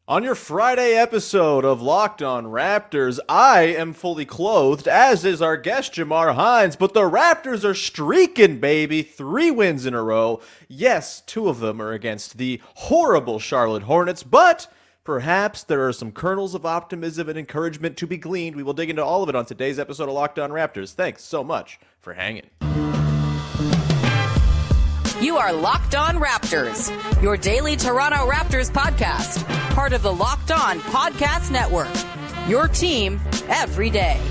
On your Friday episode of Locked On Raptors, I am fully clothed, as is our guest Jamar Hinds, but the Raptors are streaking, baby. 3 wins in a row. Yes, 2 of them are against the horrible Charlotte Hornets, but perhaps there are some kernels of optimism and encouragement to be gleaned. We will dig into all of it on today's episode of Locked On Raptors. Thanks so much for hanging. You are Locked On Raptors, your daily Toronto Raptors podcast, part of the Locked On Podcast Network. Your team every day.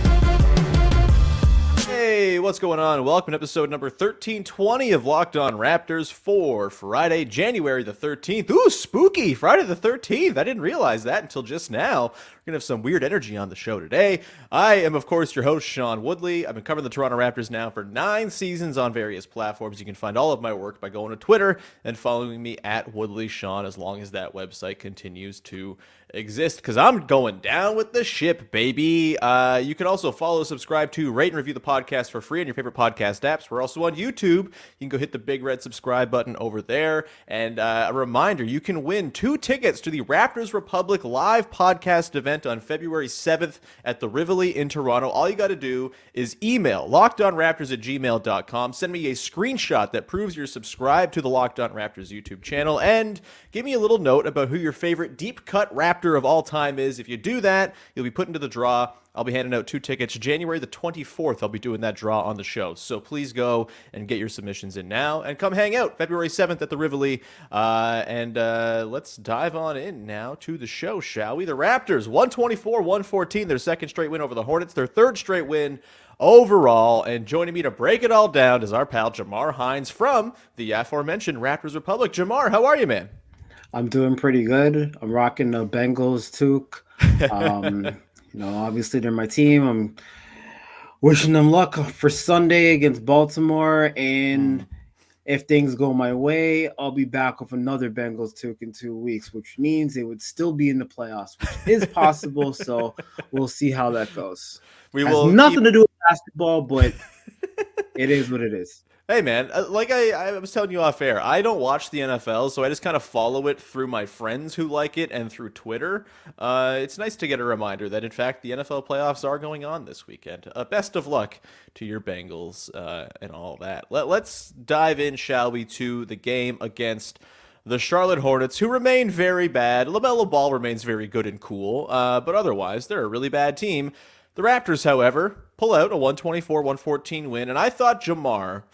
Hey, what's going on? Welcome to episode number 1320 of Locked On Raptors for Friday, January the 13th. Ooh, spooky! Friday the 13th. I didn't realize that until just now. We're going to have some weird energy on the show today. I am, of course, your host, Sean Woodley. I've been covering the Toronto Raptors now for 9 seasons on various platforms. You can find all of my work by going to Twitter and following me at WoodleySean as long as that website continues to exist, because I'm going down with the ship, baby. You can also follow, subscribe to, rate, and review the podcast for free on your favorite podcast apps. We're also on YouTube. You can go hit the big red subscribe button over there. And a reminder, you can win 2 tickets to the Raptors Republic live podcast event on February 7th at the Rivoli in Toronto. All you got to do is email lockedonraptors@gmail.com. Send me a screenshot that proves you're subscribed to the Locked On Raptors YouTube channel, and give me a little note about who your favorite deep cut Raptor of all time is. If you do that, you'll be put into the draw. I'll be handing out 2 tickets. January the 24th, I'll be doing that draw on the show. So please go and get your submissions in now and come hang out February 7th at the Rivoli. Let's dive on in now to the show, shall we? The Raptors, 124-114, their second straight win over the Hornets, their 3rd straight win overall. And joining me to break it all down is our pal Jamar Hinds from the aforementioned Raptors Republic. Jamar, how are you, man? I'm doing pretty good. I'm rocking the Bengals toque. Obviously they're my team. I'm wishing them luck for Sunday against Baltimore. And if things go my way, I'll be back with another Bengals toque in 2 weeks, which means they would still be in the playoffs, which is possible. So we'll see how that goes. It has nothing to do with basketball, but it is what it is. Hey, man, like I was telling you off air, I don't watch the NFL, so I just kind of follow it through my friends who like it and through Twitter. It's nice to get a reminder that, in fact, the NFL playoffs are going on this weekend. Best of luck to your Bengals and all that. Let's dive in, shall we, to the game against the Charlotte Hornets, who remain very bad. LaMelo Ball remains very good and cool, but otherwise, they're a really bad team. The Raptors, however, pull out a 124-114 win, and I thought Jamar...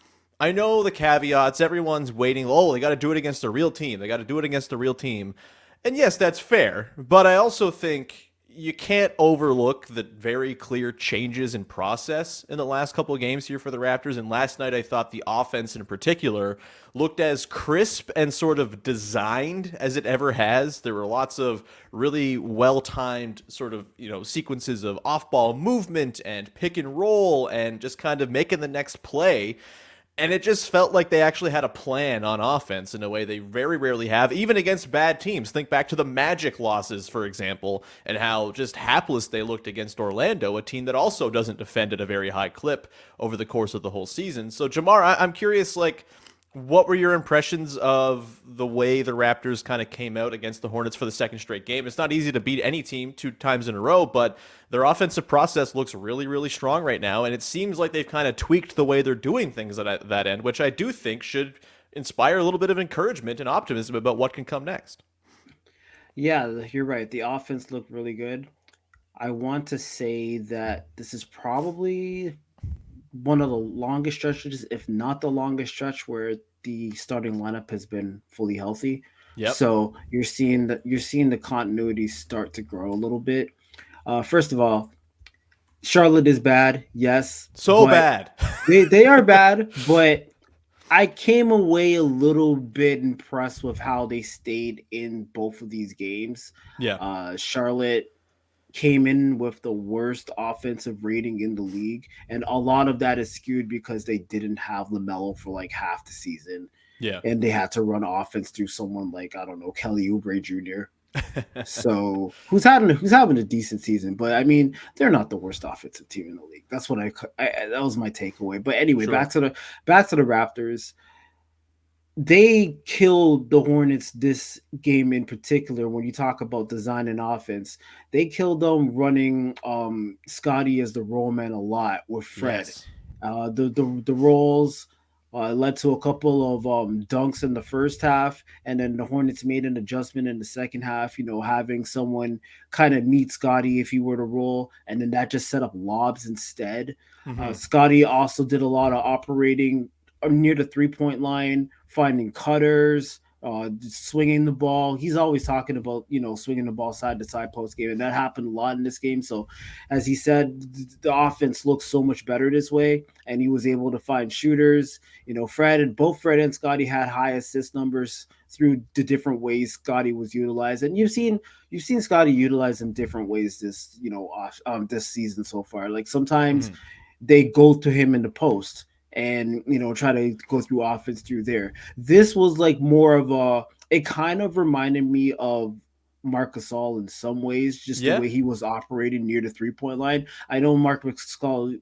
I know the caveats. Everyone's waiting. Oh, they got to do it against a real team. They got to do it against a real team. And yes, that's fair. But I also think you can't overlook the very clear changes in process in the last couple of games here for the Raptors. And last night, I thought the offense in particular looked as crisp and sort of designed as it ever has. There were lots of really well-timed sort of, sequences of off-ball movement and pick and roll and just kind of making the next play. And it just felt like they actually had a plan on offense in a way they very rarely have, even against bad teams. Think back to the Magic losses, for example, and how just hapless they looked against Orlando, a team that also doesn't defend at a very high clip over the course of the whole season. So, Jamar, I'm curious, what were your impressions of the way the Raptors kind of came out against the Hornets for the second straight game? It's not easy to beat any team 2 times in a row, but their offensive process looks really, really strong right now, and it seems like they've kind of tweaked the way they're doing things at that end, which I do think should inspire a little bit of encouragement and optimism about what can come next. Yeah, you're right. The offense looked really good. I want to say that this is probably one of the longest stretches, if not the longest stretch, where the starting lineup has been fully healthy. Yep. So you're seeing the continuity start to grow a little bit. First of all, Charlotte is bad, yes. So bad. they are bad, but I came away a little bit impressed with how they stayed in both of these games. Yeah. Charlotte came in with the worst offensive rating in the league, and a lot of that is skewed because they didn't have LaMelo for like half the season. Yeah. And they had to run offense through someone like, I don't know, Kelly Oubre Jr. So who's having a decent season, but I mean, they're not the worst offensive team in the league. That's what that was my takeaway. But anyway, Sure. back to the Raptors. they killed the Hornets this game in particular. When you talk about design and offense, they killed them running Scottie as the roll man a lot with Fred. Yes. The rolls led to a couple of dunks in the first half, and then the Hornets made an adjustment in the second half. Having someone kind of meet Scottie if he were to roll, and then that just set up lobs instead. Hmm. Scottie also did a lot of operating near the 3-point line, finding cutters, swinging the ball. He's always talking about, swinging the ball side to side post game. And that happened a lot in this game. So, as he said, the offense looks so much better this way. And he was able to find shooters. Both Fred and Scottie had high assist numbers through the different ways Scottie was utilized. And you've seen Scottie utilized in different ways this season so far. Like sometimes they go to him in the post and try to go through offense through there. This was like more of it kind of reminded me of Marc Gasol in some ways, just the way he was operating near the 3-point line. I know Marc Gasol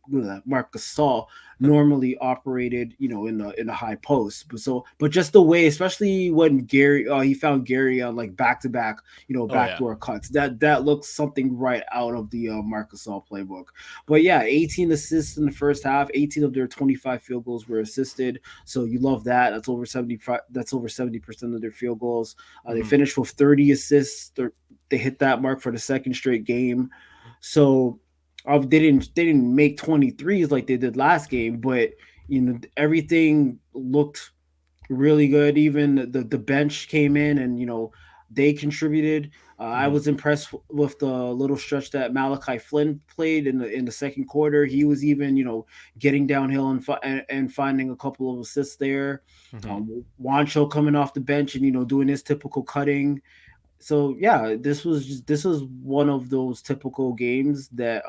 normally operated, in the high post, but just the way, especially when he found Gary on like back-to-back, backdoor cuts, that looks something right out of the Marc Gasol playbook. But yeah, 18 assists in the first half, 18 of their 25 field goals were assisted. So you love that. That's over 75. That's over 70% of their field goals. They finished with 30 assists. They hit that mark for the second straight game. So they didn't make 23s like they did last game, but everything looked really good. Even the bench came in and they contributed. I was impressed with the little stretch that Malachi Flynn played in the second quarter. He was even getting downhill and finding a couple of assists there. Juancho coming off the bench and doing his typical cutting. So yeah, this was one of those typical games that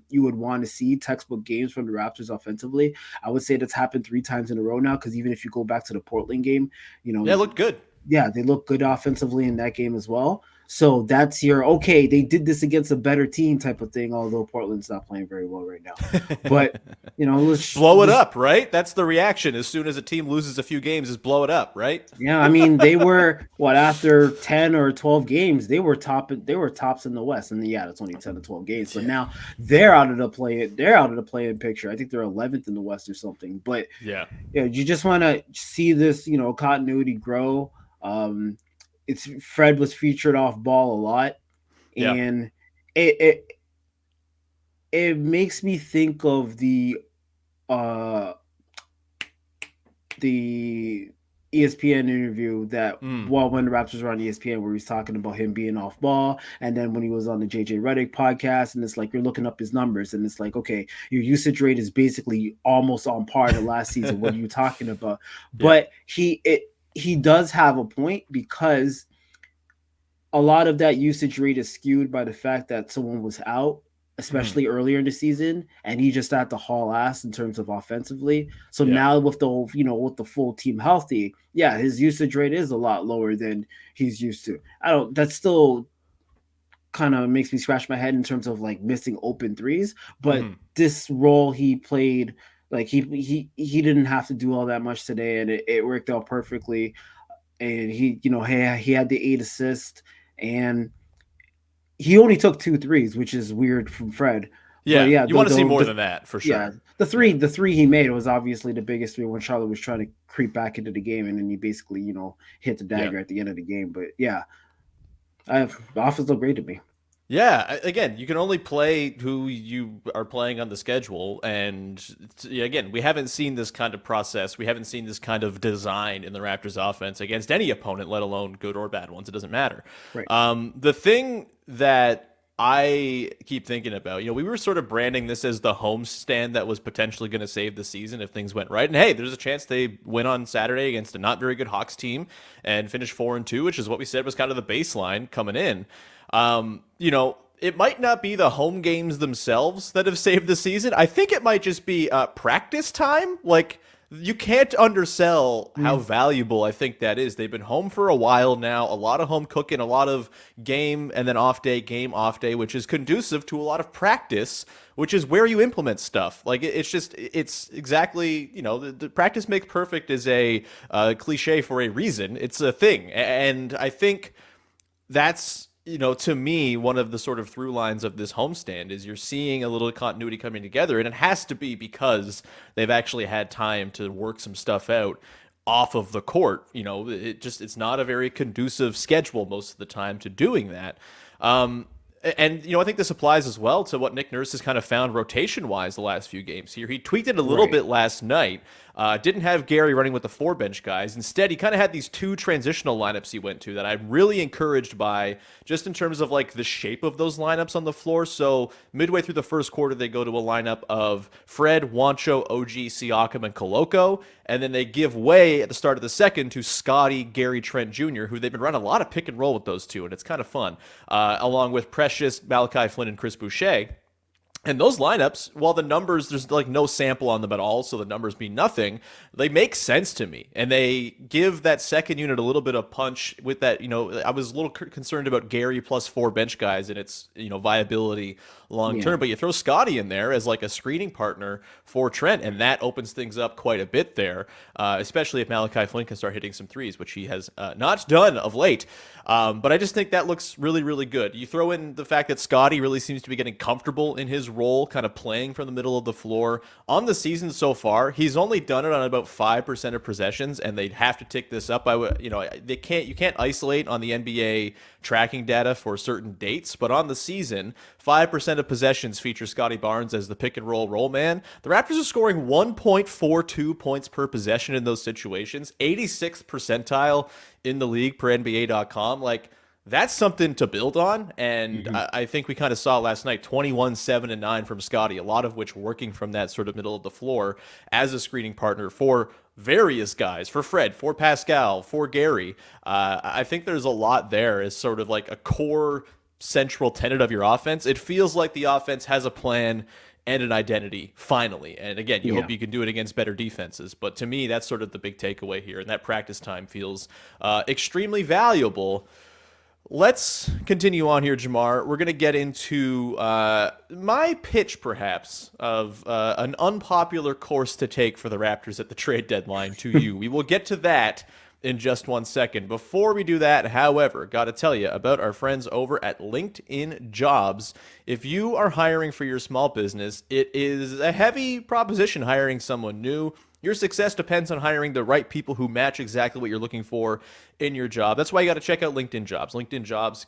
you would want to see, textbook games from the Raptors offensively. I would say that's happened 3 times in a row now, because even if you go back to the Portland game, Yeah, it looked good. Yeah, they look good offensively in that game as well. So that's okay, they did this against a better team type of thing, although Portland's not playing very well right now. But, let's blow it up, right? That's the reaction as soon as a team loses a few games, is blow it up, right? Yeah, I mean, they were after 10 or 12 games, they were tops in the West. And yeah, it's only 10 to 12 games, but now they're out of the play-in picture. I think they're 11th in the West or something. But yeah, you just want to see this, continuity grow. Fred was featured off ball a lot, and it makes me think of the ESPN interview that when the Raptors were on ESPN, where he's talking about him being off ball, and then when he was on the JJ Redick podcast, and it's like you're looking up his numbers, and it's like, okay, your usage rate is basically almost on par to last season. What are you talking about? But he does have a point, because a lot of that usage rate is skewed by the fact that someone was out, especially earlier in the season, and he just had to haul ass in terms of offensively. So now with the full team healthy, his usage rate is a lot lower than he's used to. That still kind of makes me scratch my head in terms of like missing open threes, but this role he played, like he didn't have to do all that much today, and it worked out perfectly. And he had the 8 assists, and he only took 2 threes, which is weird from Fred. Yeah, you want to see more than that, for sure. Yeah, the three he made was obviously the biggest three when Charlotte was trying to creep back into the game, and then he basically hit the dagger at the end of the game. But yeah, the offense looked great to me. Yeah, again, you can only play who you are playing on the schedule. And again, we haven't seen this kind of process. We haven't seen this kind of design in the Raptors offense against any opponent, let alone good or bad ones. It doesn't matter. Right. The thing that I keep thinking about, we were sort of branding this as the homestand that was potentially going to save the season if things went right. And hey, there's a chance they win on Saturday against a not very good Hawks team and finish 4-2, which is what we said was kind of the baseline coming in. It might not be the home games themselves that have saved the season. I think it might just be practice time. Like, You can't undersell how valuable I think that is. They've been home for a while now, a lot of home cooking, a lot of game and then off day, game off day, which is conducive to a lot of practice, which is where you implement stuff. Like it's exactly, the practice makes perfect is a cliche for a reason. It's a thing. And I think that's, to me, one of the sort of through lines of this homestand is you're seeing a little continuity coming together, and it has to be because they've actually had time to work some stuff out off of the court. It's not a very conducive schedule most of the time to doing that. And I think this applies as well to what Nick Nurse has kind of found rotation-wise the last few games here. He tweaked it a little bit last night. Didn't have Gary running with the 4 bench guys. Instead, he kind of had these 2 transitional lineups he went to that I'm really encouraged by, just in terms of like the shape of those lineups on the floor. So midway through the first quarter, they go to a lineup of Fred, Wancho, OG, Siakam, and Koloko. And then they give way at the start of the second to Scottie, Gary Trent Jr., who they've been running a lot of pick and roll with those two, and it's kind of fun, along with Precious, Malachi Flynn, and Chris Boucher. And those lineups, while the numbers, there's like no sample on them at all, so the numbers mean nothing, they make sense to me. And they give that second unit a little bit of punch with that, I was a little concerned about Gary plus 4 bench guys and its, viability long term. But you throw Scottie in there as like a screening partner for Trent, and that opens things up quite a bit there, especially if Malachi Flynn can start hitting some threes, which he has not done of late. But I just think that looks really, really good. You throw in the fact that Scottie really seems to be getting comfortable in his role, kind of playing from the middle of the floor. On the season so far, he's only done it on about 5% of possessions, and they'd have to tick this up. You can't isolate on the NBA tracking data for certain dates, but on the season, 5% of possessions feature Scottie Barnes as the pick and roll man. The Raptors are scoring 1.42 points per possession in those situations, 86th percentile in the league per NBA.com. Like, that's something to build on, and I think we kind of saw last night, 21, 7, and 9 from Scottie, a lot of which working from that sort of middle of the floor as a screening partner for various guys, for Fred, for Pascal, for Gary. I think there's a lot there as sort of like a core central tenet of your offense. It feels like the offense has a plan and an identity, finally. And again, you hope you can do it against better defenses. But to me, that's sort of the big takeaway here, and that practice time feels extremely valuable. Let's continue on here, Jamar. We're going to get into my pitch, perhaps, of an unpopular course to take for the Raptors at the trade deadline to you. We will get to that in just 1 second. Before we do that, however, got to tell you about our friends over at LinkedIn Jobs. If you are hiring for your small business, it is a heavy proposition hiring someone new. Your success depends on hiring the right people who match exactly what you're looking for in your job. That's why you got to check out LinkedIn Jobs. LinkedIn Jobs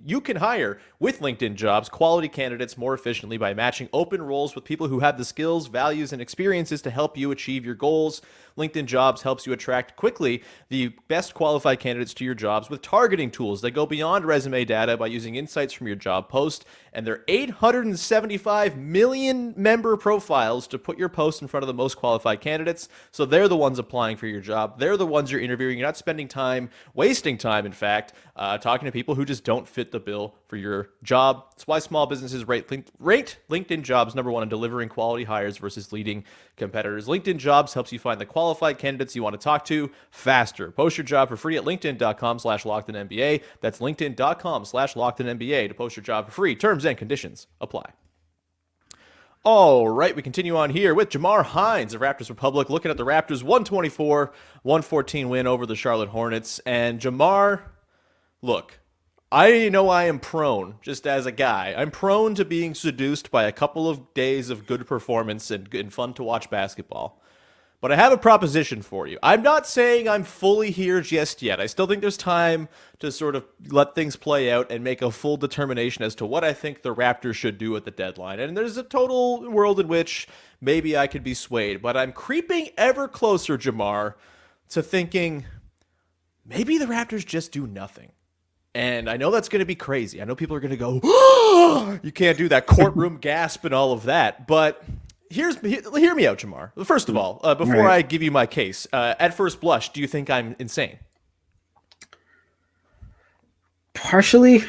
you can hire with LinkedIn Jobs quality candidates more efficiently by matching open roles with people who have the skills, values, and experiences to help you achieve your goals. LinkedIn Jobs helps you attract quickly the best qualified candidates to your jobs with targeting tools that go beyond resume data by using insights from your job post and their 875 million member profiles to put your post in front of the most qualified candidates. So they're the ones applying for your job. They're the ones you're interviewing. You're not spending time, wasting time, in fact, talking to people who just don't fit the bill for your job. That's why small businesses rate LinkedIn Jobs #1 in delivering quality hires versus leading competitors. LinkedIn Jobs helps you find the qualified candidates you want to talk to faster. Post your job for free at linkedin.com/LockedInNBA. That's linkedin.com/LockedInNBA to post your job for free. Terms and conditions apply. All right, we continue on here with Jamar Hinds of Raptors Republic, looking at the Raptors' 124-114 win over the Charlotte Hornets. And Jamar, look, I know I am prone, just as a guy, I'm prone to being seduced by a couple of days of good performance and fun to watch basketball. But I have a proposition for you. I'm not saying I'm fully here just yet. I still think there's time to sort of let things play out and make a full determination as to what I think the Raptors should do at the deadline. And there's a total world in which maybe I could be swayed. But I'm creeping ever closer, Jamar, to thinking maybe the Raptors just do nothing. And I know that's going to be crazy. I know people are going to go, oh, you can't do that, courtroom gasp and all of that. But hear me out, Jamar. First of all, before I give you my case, at first blush, do you think I'm insane? Partially.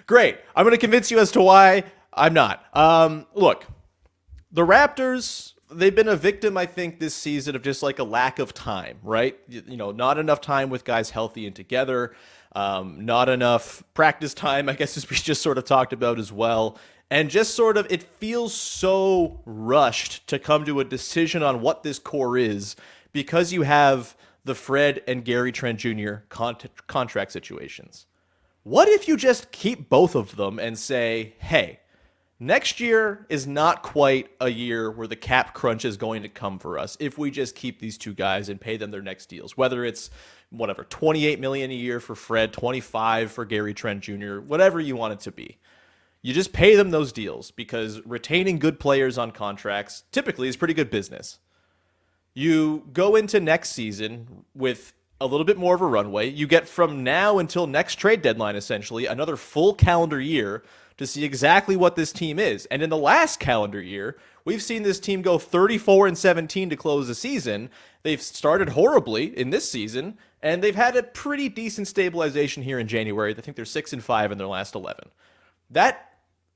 Great. I'm going to convince you as to why I'm not. Look, the Raptors, they've been a victim, I think, this season of just like a lack of time, right? Not enough time with guys healthy and together, not enough practice time, I guess, as we just sort of talked about as well. And just sort of, it feels so rushed to come to a decision on what this core is because you have the Fred and Gary Trent Jr. Contract situations. What if you just keep both of them and say, hey, next year is not quite a year where the cap crunch is going to come for us if we just keep these two guys and pay them their next deals, whether it's whatever, $28 million a year for Fred, 25 for Gary Trent Jr., whatever you want it to be. You just pay them those deals because retaining good players on contracts typically is pretty good business. You go into next season with a little bit more of a runway. You get from now until next trade deadline, essentially, another full calendar year to see exactly what this team is. And in the last calendar year, we've seen this team go 34-17 to close the season. They've started horribly in this season, and they've had a pretty decent stabilization here in January. I think they're 6-5 in their last 11. That,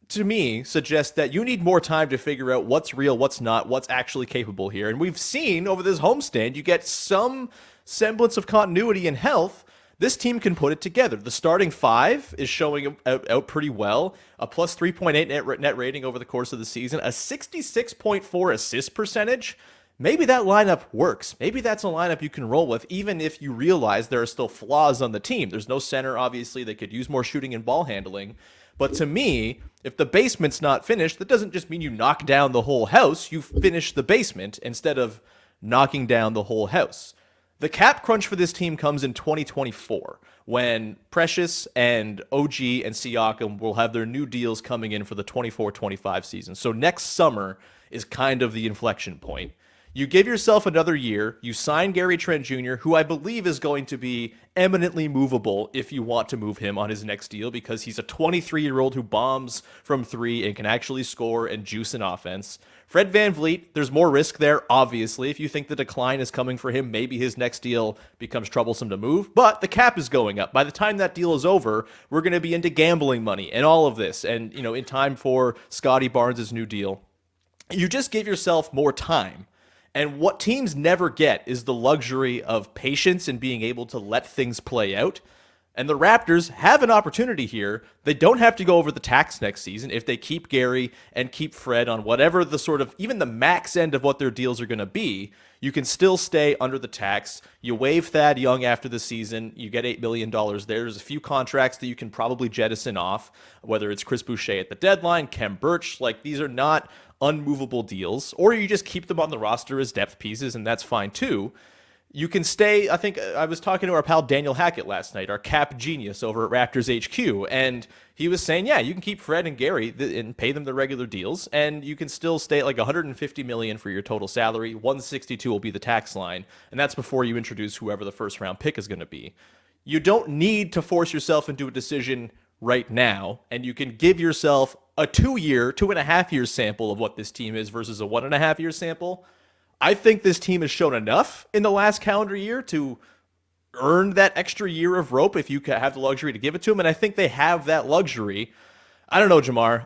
to me, suggests that you need more time to figure out what's real, what's not, what's actually capable here. And we've seen over this homestand, you get some semblance of continuity and health. This team can put it together. The starting five is showing out pretty well. A plus 3.8 net rating over the course of the season. A 66.4 assist percentage. Maybe that lineup works. Maybe that's a lineup you can roll with, even if you realize there are still flaws on the team. There's no center, obviously. They could use more shooting and ball handling. But to me, if the basement's not finished, that doesn't just mean you knock down the whole house. You finish the basement instead of knocking down the whole house. The cap crunch for this team comes in 2024 when Precious and OG and Siakam will have their new deals coming in for the 24-25 season. So next summer is kind of the inflection point. You give yourself another year. You sign Gary Trent Jr., who I believe is going to be eminently movable if you want to move him on his next deal because he's a 23-year-old who bombs from three and can actually score and juice an offense. Fred VanVleet, there's more risk there, obviously. If you think the decline is coming for him, maybe his next deal becomes troublesome to move. But the cap is going up. By the time that deal is over, we're going to be into gambling money and all of this. And, in time for Scottie Barnes' new deal, you just give yourself more time. And what teams never get is the luxury of patience and being able to let things play out. And the Raptors have an opportunity here. They don't have to go over the tax next season if they keep Gary and keep Fred on whatever the sort of, even the max end of what their deals are going to be. You can still stay under the tax. You waive Thad Young after the season. You get $8 million there. There's a few contracts that you can probably jettison off, whether it's Chris Boucher at the deadline, Kem Birch. Like, these are not unmovable deals. Or you just keep them on the roster as depth pieces, and that's fine too. You can stay, I think I was talking to our pal Daniel Hackett last night, our cap genius over at Raptors HQ, and he was saying, yeah, you can keep Fred and Gary and pay them the regular deals, and you can still stay at like $150 million for your total salary. $162 will be the tax line, and that's before you introduce whoever the first round pick is going to be. You don't need to force yourself into a decision right now, and you can give yourself a 2.5 year sample of what this team is versus a 1.5 year sample. I think this team has shown enough in the last calendar year to earn that extra year of rope if you have the luxury to give it to them, and I think they have that luxury. I don't know, Jamar.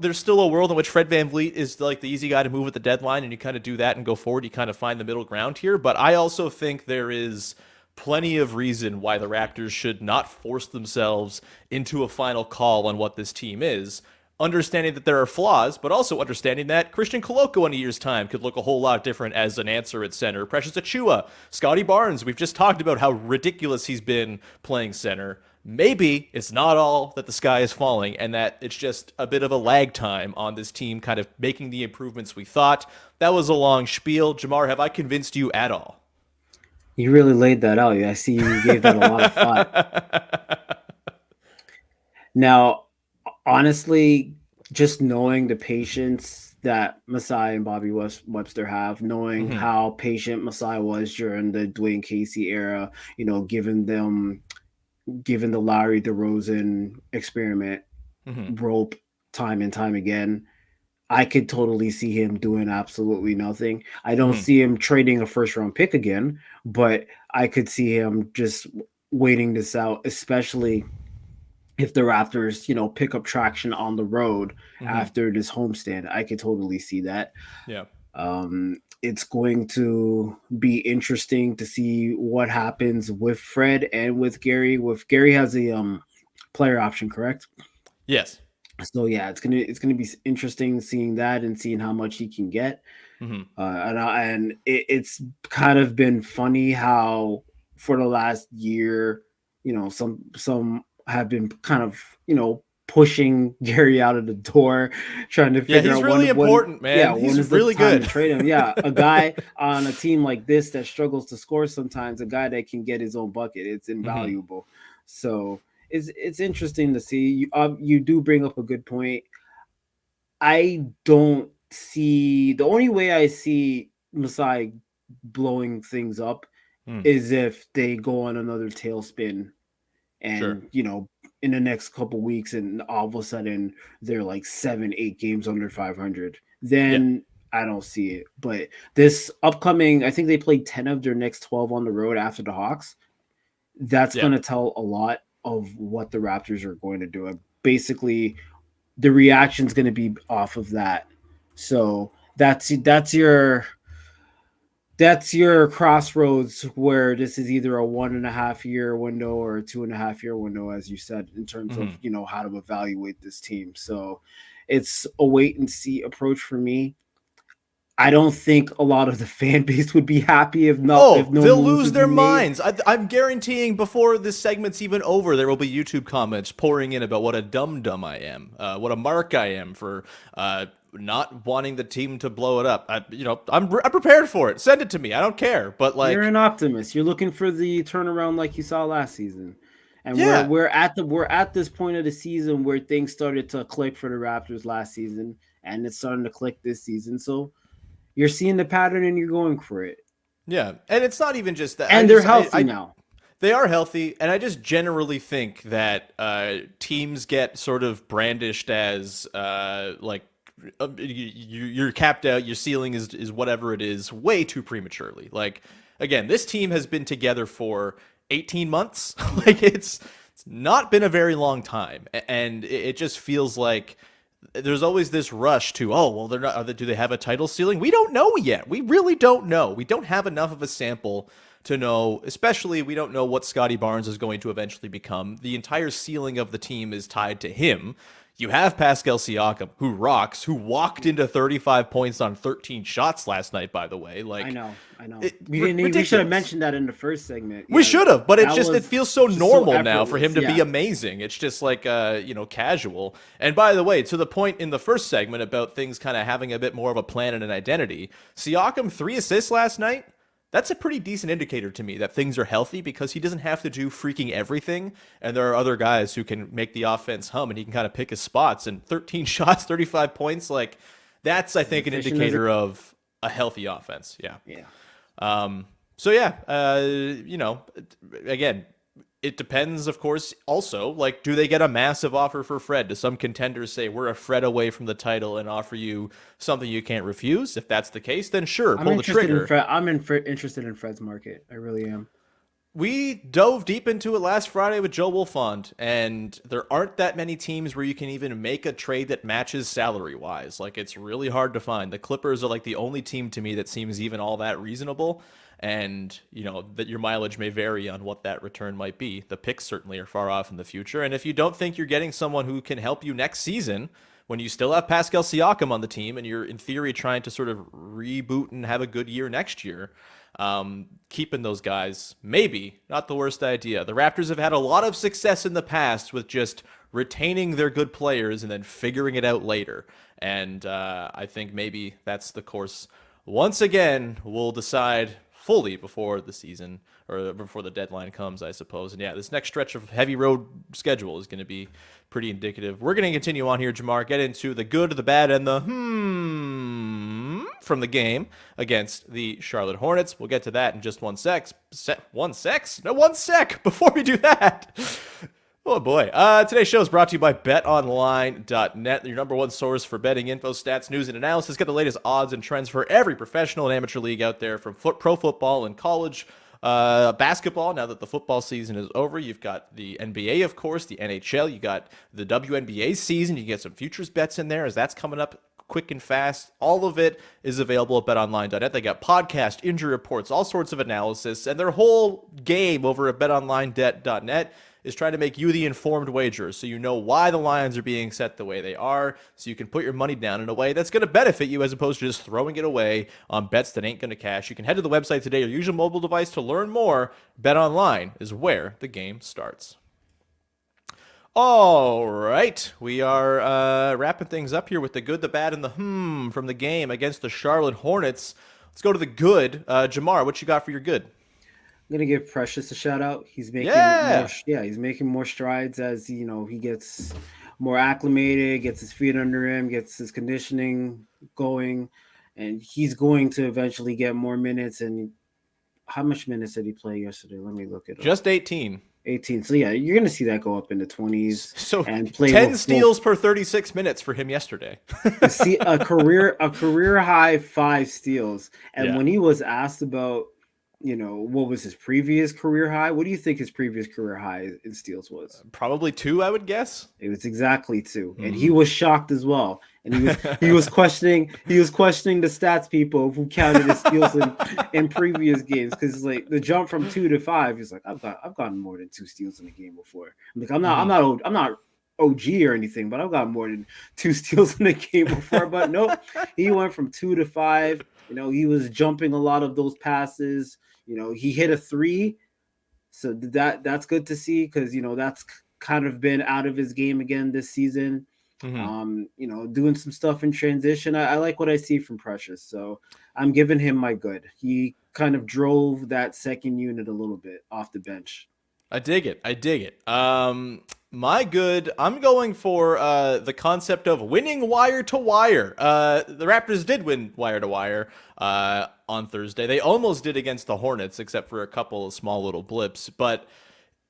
There's still a world in which Fred VanVleet is like the easy guy to move at the deadline, and you kind of do that and go forward. You kind of find the middle ground here, but I also think there is plenty of reason why the Raptors should not force themselves into a final call on what this team is, understanding that there are flaws, but also understanding that Christian Koloko in a year's time could look a whole lot different as an answer at center. Precious Achiuwa, Scottie Barnes, we've just talked about how ridiculous he's been playing center. Maybe it's not all that the sky is falling and that it's just a bit of a lag time on this team kind of making the improvements we thought. That was a long spiel. Jamar, have I convinced you at all? You really laid that out. I see you gave that a lot of thought. Now, honestly, just knowing the patience that Masai and Bobby Webster have, knowing how patient Masai was during the Dwayne Casey era, giving the Larry DeRozan experiment rope time and time again, I could totally see him doing absolutely nothing. I don't see him trading a first-round pick again, but I could see him just waiting this out, especially if the Raptors, pick up traction on the road after this homestand. I could totally see that. Yeah. It's going to be interesting to see what happens with Fred and with Gary. With Gary has a player option, correct? Yes. So yeah, it's gonna be interesting seeing that and seeing how much he can get. Hmm. It's kind of been funny how for the last year, some have been kind of pushing Gary out of the door, trying to Yeah, figure he's out really important, yeah, man. when He's is the really time to good. trade him. Yeah, a guy on a team like this that struggles to score sometimes, a guy that can get his own bucket, it's Hmm. invaluable. So it's interesting to see. You do bring up a good point. I don't see the only way I see Masai blowing things up Mm, is if they go on another tailspin sure. and in the next couple weeks and all of a sudden they're like 7 8 games under 500, Yeah. then I don't see it. But this upcoming, I think they played 10 of their next 12 on the road after the Hawks. That's Yeah. going to tell a lot of what the Raptors are going to do. Basically, the reaction's going to be off of that. So that's your crossroads where this is either a 1.5 year window or a 2.5 year window, as you said, in terms of Hmm. how to evaluate this team. So it's a wait and see approach for me. I don't think a lot of the fan base would be happy if Oh, no they'll moves lose would be their made. minds. I'm guaranteeing before this segment's even over, there will be YouTube comments pouring in about what a dum-dum I am, what a mark I am for not wanting the team to blow it up. I'm prepared for it. Send it to me. I don't care. But You're like, an optimist. You're looking for the turnaround like you saw last season. And we're yeah, we're at the we're at this point of the season where things started to click for the Raptors last season, and it's starting to click this season. So you're seeing the pattern and you're going for it. yeah, and it's not even just that. And they're healthy I now. They are healthy, and I just generally think that teams get sort of brandished as you're capped out, your ceiling is whatever it is, way too prematurely. Like again, this team has been together for 18 months. Like it's not been a very long time, and it just feels like there's always this rush to, oh well, they're not, do they have a title ceiling? We don't know yet. We really don't know. We don't have enough of a sample to know, especially we don't know what Scottie Barnes is going to eventually become. The entire ceiling of the team is tied to him. You have Pascal Siakam, who rocks, who walked into 35 points on 13 shots last night, by the way. I Like, know, I know. We should have ridiculous. mentioned that in the first segment. We Yeah, should have, but that it was feels so just so normal now for him effortless. to be Yeah. amazing. It's just like casual. And by the way, to the point in the first segment about things kind of having a bit more of a plan and an identity, Siakam 3 assists last night. That's a pretty decent indicator to me that things are healthy because he doesn't have to do freaking everything, and there are other guys who can make the offense hum, and he can kind of pick his spots. And 13 shots, 35 points, like that's I As think an efficient as indicator of a healthy offense. Yeah. yeah. So yeah, again, it depends, of course. Also, like, do they get a massive offer for Fred? Do some contenders say we're a Fred away from the title and offer you something you can't refuse? If that's the case, then sure, I'm pull the interested in trigger. Fred. Interested in Fred's market. I really am. We dove deep into it last Friday with Joe Wolfond, and there aren't that many teams where you can even make a trade that matches salary wise. Like, it's really hard to find. The Clippers are like the only team to me that seems even all that reasonable. And, that your mileage may vary on what that return might be. The picks certainly are far off in the future. And if you don't think you're getting someone who can help you next season, when you still have Pascal Siakam on the team and you're in theory trying to sort of reboot and have a good year next year, keeping those guys, maybe not the worst idea. The Raptors have had a lot of success in the past with just retaining their good players and then figuring it out later. And I think maybe that's the course. Once again, we'll decide fully before the season or before the deadline comes, I suppose. And yeah, this next stretch of heavy road schedule is going to be pretty indicative. We're going to continue on here, Jamar, get into the good, the bad, and the from the game against the Charlotte Hornets. We'll get to that in just one sec. One sec before we do that. Oh boy. Today's show is brought to you by betonline.net, your number one source for betting info, stats, news, and analysis. Get the latest odds and trends for every professional and amateur league out there, from pro football and college basketball. Now that the football season is over, you've got the NBA, of course, the NHL, you got the WNBA season. You get some futures bets in there as that's coming up quick and fast. All of it is available at betonline.net. They got podcast, injury reports, all sorts of analysis, and their whole game over at betonline.net is trying to make you the informed wagerer, so you know why the lines are being set the way they are, so you can put your money down in a way that's going to benefit you as opposed to just throwing it away on bets that ain't going to cash. You can head to the website today or use your mobile device to learn more. BetOnline is where the game starts. All right, we are wrapping things up here with the good, the bad, and the from the game against the Charlotte Hornets. Let's go to the good. Jamar, what you got for your good? I'm gonna give Precious a shout out. He's making he's making more strides as he gets more acclimated, gets his feet under him, gets his conditioning going, and he's going to eventually get more minutes. And how much minutes did he play yesterday? Let me look it up. Just 18. 18. So yeah, you're gonna see that go up in the 20s. So and play 10 steals per 36 minutes for him yesterday. See a career high 5 steals. And when he was asked about what was his previous career high? What do you think his previous career high in steals was? Probably 2, I would guess. It was exactly 2, and he was shocked as well. And he was questioning the stats people who counted his steals in previous games, because like the jump from 2 to 5, he's like, I've gotten more than 2 steals in a game before. I'm not OG or anything, but I've got more than 2 steals in a game before. But nope, he went from 2 to 5. He was jumping a lot of those passes. He hit a 3, so that's good to see, because that's kind of been out of his game again this season. Doing some stuff in transition. I like what I see from Precious, so I'm giving him my good. He kind of drove that second unit a little bit off the bench. I dig it. My good, I'm going for the concept of winning wire to wire. The Raptors did win wire to wire on Thursday. They almost did against the Hornets, except for a couple of small little blips. But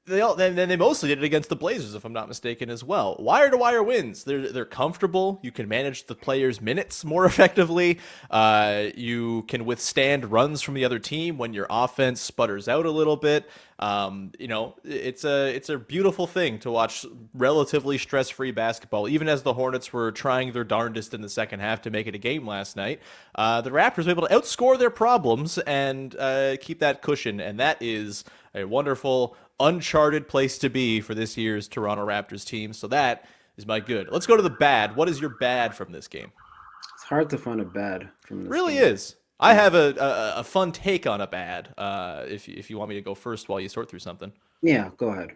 they mostly did it against the Blazers, if I'm not mistaken, as well. Wire to wire wins. They're comfortable. You can manage the players' minutes more effectively. You can withstand runs from the other team when your offense sputters out a little bit. It's a beautiful thing to watch relatively stress-free basketball, even as the Hornets were trying their darndest in the second half to make it a game last night. The Raptors were able to outscore their problems and keep that cushion, and that is a wonderful, uncharted place to be for this year's Toronto Raptors team. So that is my good. Let's go to the bad. What is your bad from this game? It's hard to find a bad from this really game. Is. I have a fun take on a bad, if you want me to go first while you sort through something. Yeah, go ahead.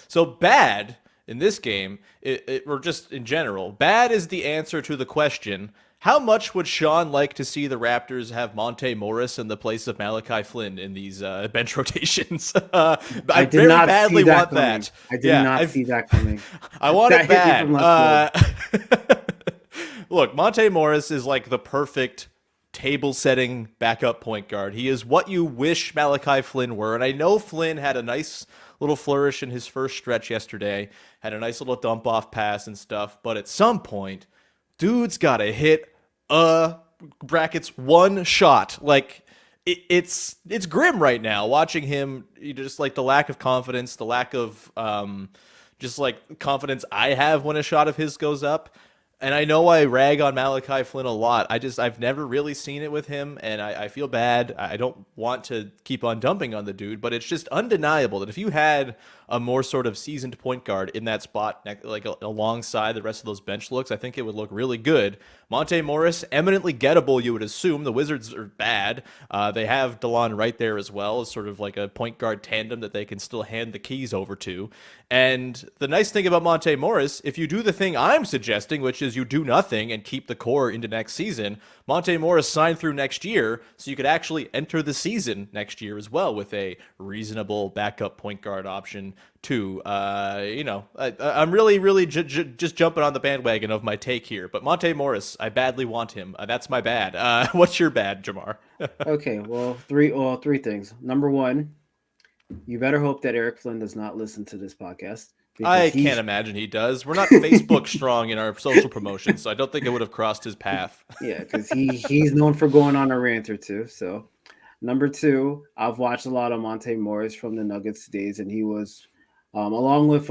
So bad in this game, or just in general, bad is the answer to the question, how much would Sean like to see the Raptors have Monte Morris in the place of Malachi Flynn in these bench rotations? I very badly want that. I did not see that coming. I want it bad. Look, Monte Morris is like the perfect table-setting backup point guard. He is what you wish Malachi Flynn were, and I know Flynn had a nice little flourish in his first stretch yesterday, had a nice little dump-off pass and stuff, but at some point, dude's got to hit brackets 1 shot. Like, it's grim right now watching him, just like the lack of confidence, the lack of just like confidence I have when a shot of his goes up. And I know I rag on Malachi Flynn a lot. I've never really seen it with him, and I feel bad. I don't want to keep on dumping on the dude, but it's just undeniable that if you had a more sort of seasoned point guard in that spot, like alongside the rest of those bench looks, I think it would look really good. Monte Morris, eminently gettable, you would assume. The Wizards are bad. They have DeLon right there as well, as sort of like a point guard tandem that they can still hand the keys over to. And the nice thing about Monte Morris, if you do the thing I'm suggesting, which is you do nothing and keep the core into next season, Monte Morris signed through next year, so you could actually enter the season next year as well with a reasonable backup point guard option too. I'm really just jumping on the bandwagon of my take here, but Monte Morris, I badly want him. That's my bad. What's your bad, Jamar? Okay, three things. Number 1, you better hope that Eric Flynn does not listen to this podcast. I can't imagine he does. We're not Facebook strong in our social promotions, so I don't think it would have crossed his path. Yeah, because he's known for going on a rant or two. So, number 2, I've watched a lot of Monte Morris from the Nuggets days, and he was Along with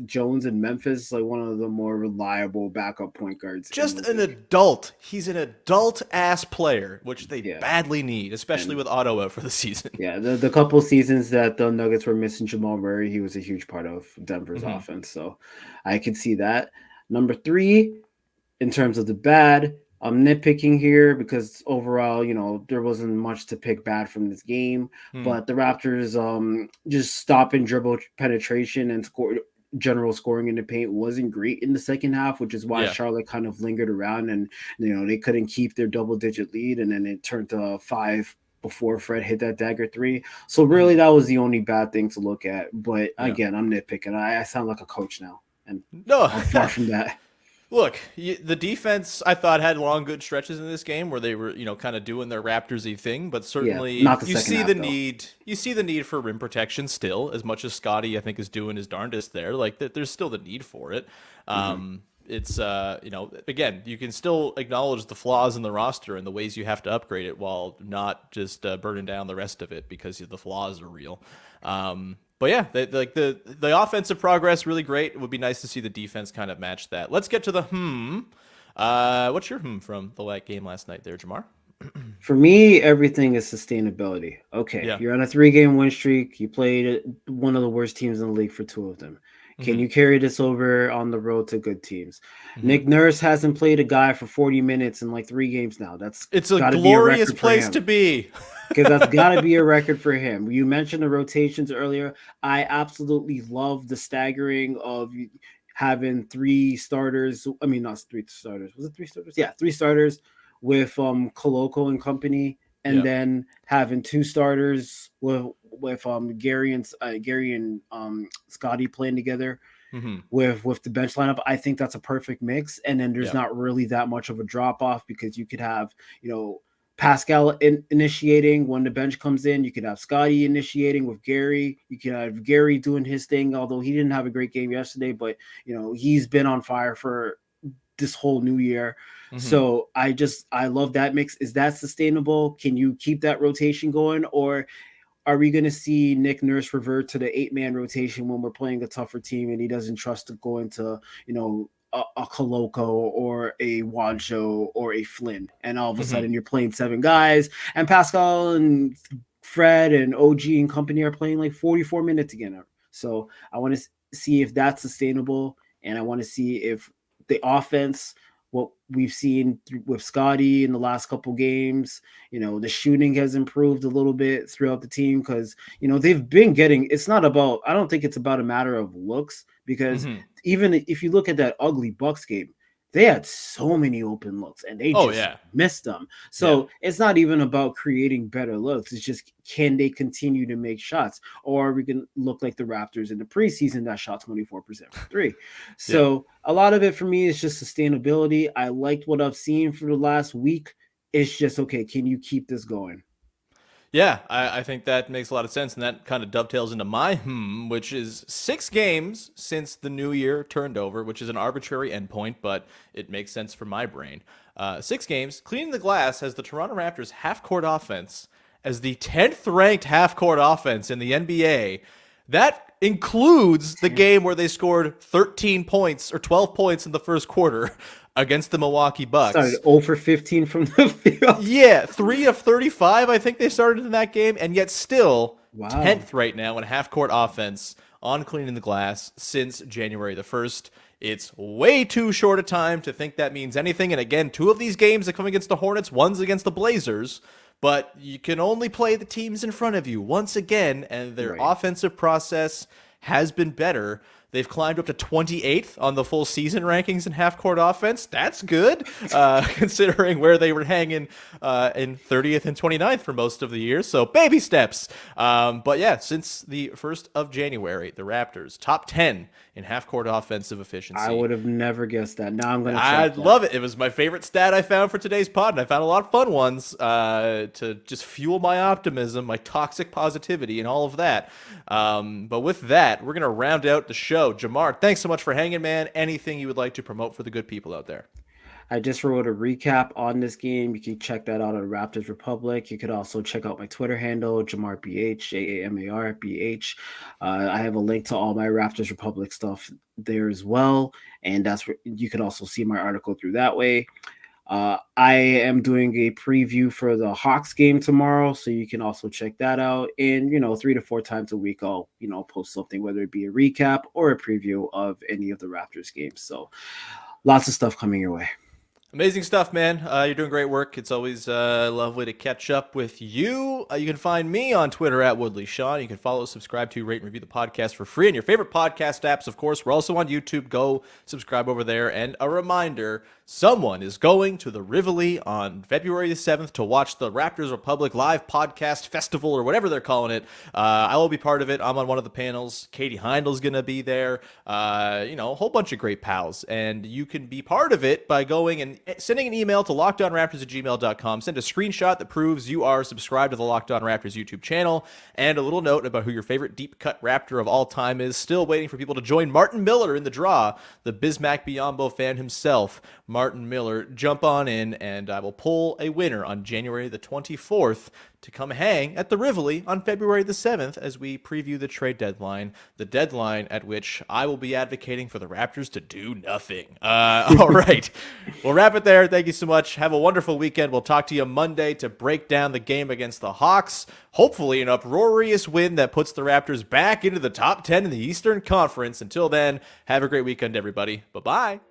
Jones and Memphis, like one of the more reliable backup point guards in Just the an league. adult. He's an adult ass player, which they Yeah, badly need, especially and with Otto out for the season. yeah, the couple seasons that the Nuggets were missing Jamal Murray, he was a huge part of Denver's Hmm. offense. So I can see that. Number three, in terms of the bad, I'm nitpicking here because overall, there wasn't much to pick bad from this game. Hmm. But the Raptors just stopping dribble penetration and general scoring in the paint wasn't great in the second half, which is why Yeah. Charlotte kind of lingered around and they couldn't keep their double digit lead, and then it turned to 5 before Fred hit that dagger three. So Hmm. really that was the only bad thing to look at. But Yeah. again, I'm nitpicking. I sound like a coach now. And No. I'm far from that. Look, the defense I thought had long good stretches in this game where they were, kind of doing their Raptors-y thing, but Yeah, certainly not the you second see half the though. need. You see the need for rim protection still, as much as Scottie I think is doing his darndest there. Like there's still the need for it. Mhm. It's again, you can still acknowledge the flaws in the roster and the ways you have to upgrade it while not just burning down the rest of it because the flaws are real. But yeah, the offensive progress really great. It would be nice to see the defense kind of match that. Let's get to the what's your from the game last night there, Jamar? For me, everything is sustainability. Okay, Yeah. you're on a 3-game win streak. You played one of the worst teams in the league for 2 of them. Can Hmm. you carry this over on the road to good teams? Hmm. Nick Nurse hasn't played a guy for 40 minutes in like 3 games now. That's It's a got to be a glorious record for place him. to be. Because that's got to be a record for him. You mentioned the rotations earlier. I absolutely love the staggering of having 3 starters. I mean, not 3 starters. Was it 3 starters? Yeah, 3 starters with Coloco and company, and Yeah. then having 2 starters with Gary and Scottie playing together Hmm. with the bench lineup. I think that's a perfect mix. And then there's Yeah. not really that much of a drop off because you could have, Pascal initiating when the bench comes in. You could have Scottie initiating with Gary. You could have Gary doing his thing, although he didn't have a great game yesterday, but he's been on fire for this whole new year. Hmm. So I love that mix. Is that sustainable? Can you keep that rotation going, or are we going to see Nick Nurse revert to the 8-man rotation when we're playing a tougher team and he doesn't trust to go into, a Coloco or a Wancho or a Flynn, and all of a Hmm. sudden you're playing 7 guys, and Pascal and Fred and OG and company are playing like 44 minutes again. So I want to see if that's sustainable, and I want to see if the offense, what we've seen with Scottie in the last couple games, the shooting has improved a little bit throughout the team because they've been getting. It's not about. I don't think it's about a matter of looks, because Hmm. even if you look at that ugly Bucks game, they had so many open looks and they Oh just yeah. missed them. Yeah. So it's not even about creating better looks. It's just, can they continue to make shots, or are we going to look like the Raptors in the preseason that shot 24% from 3? Yeah. So a lot of it for me is just sustainability. I liked what I've seen for the last week. It's just, okay, can you keep this going? Yeah, I think that makes a lot of sense, and that kind of dovetails into my which is 6 games since the new year turned over, which is an arbitrary endpoint, but it makes sense for my brain. 6 games, cleaning the glass has the Toronto Raptors half-court offense as the 10th ranked half-court offense in the NBA. That includes the game where they scored 13 points or 12 points in the first quarter against the Milwaukee Started Bucks. 0 for 15 from the field. Yeah, 3 of 35, I think they started in that game, and yet still Wow. 10th right now in half-court offense on cleaning the glass since January the 1st. It's way too short a time to think that means anything, and again, 2 of these games that come against the Hornets, one's against the Blazers, but you can only play the teams in front of you once again, and their Right. offensive process has been better. They've climbed up to 28th on the full season rankings in half-court offense. That's good, considering where they were hanging in 30th and 29th for most of the year. So baby steps. But yeah, since the 1st of January, the Raptors, top 10 in half-court offensive efficiency. I would have never guessed that. Now I'm going to I check that. love it. It was my favorite stat I found for today's pod, and I found a lot of fun ones to just fuel my optimism, my toxic positivity, and all of that. But with that, we're going to round out the show. Jamar, thanks so much for hanging, man. Anything you would like to promote for the good people out there? I just wrote a recap on this game. You can check that out on Raptors Republic. You could also check out my Twitter handle, JamarBH, JamarBH. I have a link to all my Raptors Republic stuff there as well, and that's where you could also see my article through that way. I am doing a preview for the Hawks game tomorrow, so you can also check that out. And 3 to 4 times a week, I'll post something, whether it be a recap or a preview of any of the Raptors games. So lots of stuff coming your way. Amazing stuff, man. You're doing great work. It's always lovely to catch up with you. You can find me on Twitter at Woodley Sean. You can follow, subscribe to, rate, and review the podcast for free on your favorite podcast apps. Of course, we're also on YouTube. Go subscribe over there. And a reminder, someone is going to the Rivoli on February the 7th to watch the Raptors Republic live podcast festival or whatever they're calling it. I will be part of it. I'm on one of the panels. Katie Heindel's going to be there. A whole bunch of great pals. And you can be part of it by going and sending an email to lockdownraptors@gmail.com. Send a screenshot that proves you are subscribed to the Locked On Raptors YouTube channel, and a little note about who your favorite deep cut Raptor of all time is. Still waiting for people to join Martin Miller in the draw, the Bismack Biyombo fan himself. Martin Miller, jump on in, and I will pull a winner on January the 24th to come hang at the Rivoli on February the 7th as we preview the trade deadline, the deadline at which I will be advocating for the Raptors to do nothing. All right. We'll wrap it there. Thank you so much. Have a wonderful weekend. We'll talk to you Monday to break down the game against the Hawks. Hopefully an uproarious win that puts the Raptors back into the top 10 in the Eastern Conference. Until then, have a great weekend, everybody. Bye-bye.